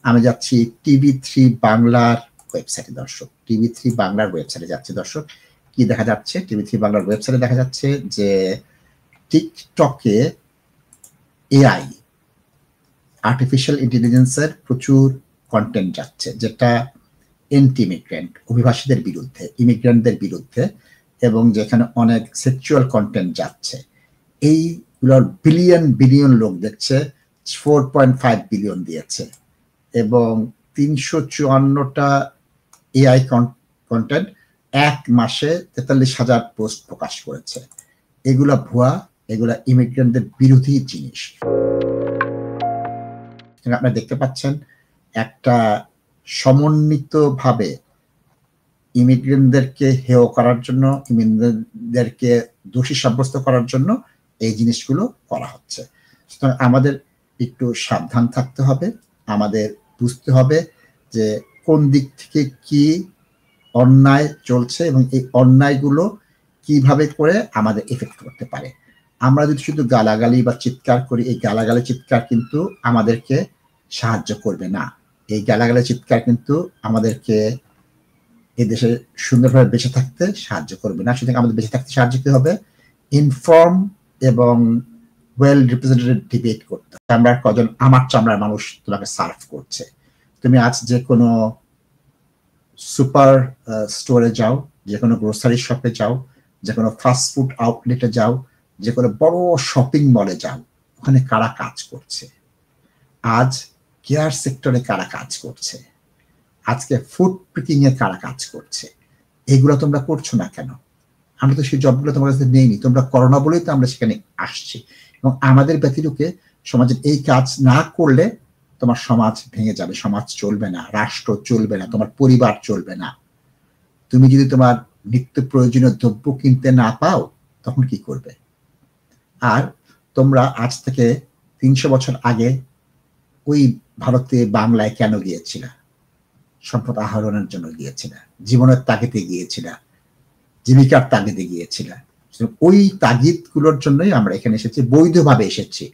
আমি যাচ্ছি টিভি3 বাংলার ওয়েবসাইটে দর্শক, টিভি3 বাংলার ওয়েবসাইটে যাচ্ছে দর্শক। কি দেখা যাচ্ছে? টিভি3 বাংলার ওয়েবসাইটে দেখা যাচ্ছে যে টিকটকে এআই আর্টিফিশিয়াল ইন্টেলিজেন্সের প্রচুর কন্টেন্ট যাচ্ছে, যেটা এন্টি ইমিগ্রেন্ট, অভিবাসীদের বিরুদ্ধে, ইমিগ্রেন্টদের বিরুদ্ধে, এবং যেখানে অনেক সেক্সুয়াল কন্টেন্ট যাচ্ছে। এইগুলোর বিলিয়ন বিলিয়ন লোক দেখছে, 4.5 বিলিয়ন দিয়েছে, এবং 354টা এআই কন্টেন্ট এক মাসে 43,000 পোস্ট প্রকাশ করেছে। এগুলা ভুয়া, এগুলা ইমিগ্রেন্টদের বিরোধী জিনিস। আপনারা দেখতে পাচ্ছেন একটা সমন্বিতভাবে ইমিগ্রেন্টদেরকে হেয় করার জন্য, ইমিগ্রেন্টদেরকে দোষী সাব্যস্ত করার জন্য এই জিনিসগুলো করা হচ্ছে। সুতরাং আমাদের একটু সাবধান থাকতে হবে, আমাদের বুঝতে হবে যে কোন দিক থেকে কি অন্যায় চলছে এবং এই অন্যায়গুলো কিভাবে করে আমাদের এফেক্ট করতে পারে। আমরা যদি শুধু গালাগালি বা চিৎকার করি, এই গালাগালি চিৎকার কিন্তু আমাদেরকে সাহায্য করবে না। এই গালাগালি চিৎকার কিন্তু আমাদেরকে এই দেশে সুন্দরভাবে বেঁচে থাকতে সাহায্য করবে না। সুতরাং আমাদের বেঁচে থাকতে সাহায্য কি হবে? ইনফর্ম এবং ওয়েল রিপ্রেজেন্টেড ডিবেট করতে। চামড়ার কজন আমার চামড়ার মানুষ তোমাকে সার্ভ করছে। তুমি আজ যে কোনো সুপার স্টোরে যাও, যে কোনো গ্রোসারি শপে যাও, যে কোনো ফাস্ট ফুড আউটলেটে যাও, যে কোনো বড় শপিং মলে যাও, ওখানে কারা কাজ করছে? আজ কেয়ার সেক্টরে কারা কাজ করছে? আজকে ফুড পিকিং এ কারা কাজ করছে? এগুলো তোমরা করছো না কেন? আমরা তো সেই জবগুলো তোমার কাছে নেইনি, তোমরা করো না বলেই তো আমরা সেখানে আসছি। এবং আমাদের ব্যতিরূপে সমাজের এই কাজ না করলে তোমার সমাজ ভেঙে যাবে, সমাজ চলবে না, রাষ্ট্র চলবে না, তোমার পরিবার চলবে না। তুমি যদি তোমার নিত্য প্রয়োজনীয় দ্রব্য কিনতে না পাও তখন কি করবে? আর তোমরা আজ থেকে 300 বছর আগে ওই ভারতে বাংলায় কেন গিয়েছিলা? সম্পদ আহরণের জন্য গিয়েছিলা, জীবনের তাগিদে গিয়েছিলা, জীবিকার তাগিদে গিয়েছিলা। ওই তাগিদগুলোর জন্যই আমরা এখানে এসেছি, বৈধভাবে এসেছি।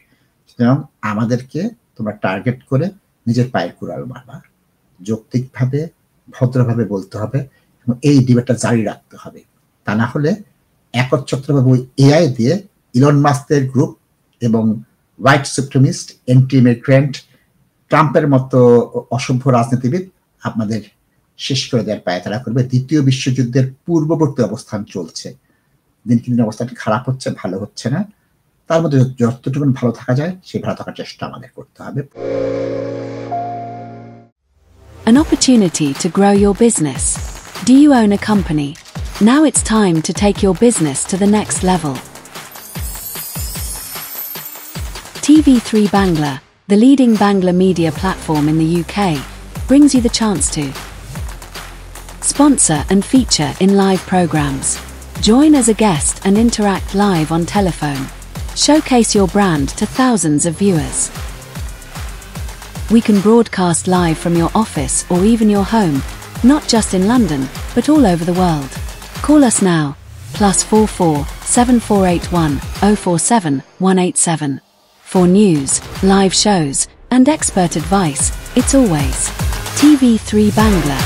সুতরাং আমাদেরকে তোমরা টার্গেট করে নিজের পায়ের কুড়াল মারবা, যৌক্তিকভাবে ভদ্রভাবে বলতে হবে এবং এই ডিবেটটা জারি রাখতে হবে। তা না হলে একচ্ছত্রভাবে ওই এআই দিয়ে ইলন মাস্কের গ্রুপ এবং হোয়াইট সুপ্রিমিস্ট, এন্টি ইমিগ্রেন্ট, ট্রাম্পের মতো অসভ্য রাজনীতিবিদ আপনাদের শেষ করে দেওয়ার পায়তারা করবে। দ্বিতীয় বিশ্বযুদ্ধের পূর্ববর্তী অবস্থান চলছে, দিন দিন অবস্থাটি খারাপ হচ্ছে, ভালো হচ্ছে না। তার মধ্যে যতটুকু ভালো থাকা যায় সেই ভালো থাকার চেষ্টা আমাদের করতে হবে। An opportunity to grow your business. Do you own a company? Now it's time to take your business to the next level. TV3 Bangla, the leading Bangla media platform in the UK, brings you the chance to sponsor and feature in live programs. Join as a guest and interact live on telephone. Showcase your brand to thousands of viewers. We can broadcast live from your office or even your home, not just in London, but all over the world. Call us now, +44 7481 047 187. For news, live shows, and expert advice, it's always TV3 Bangla.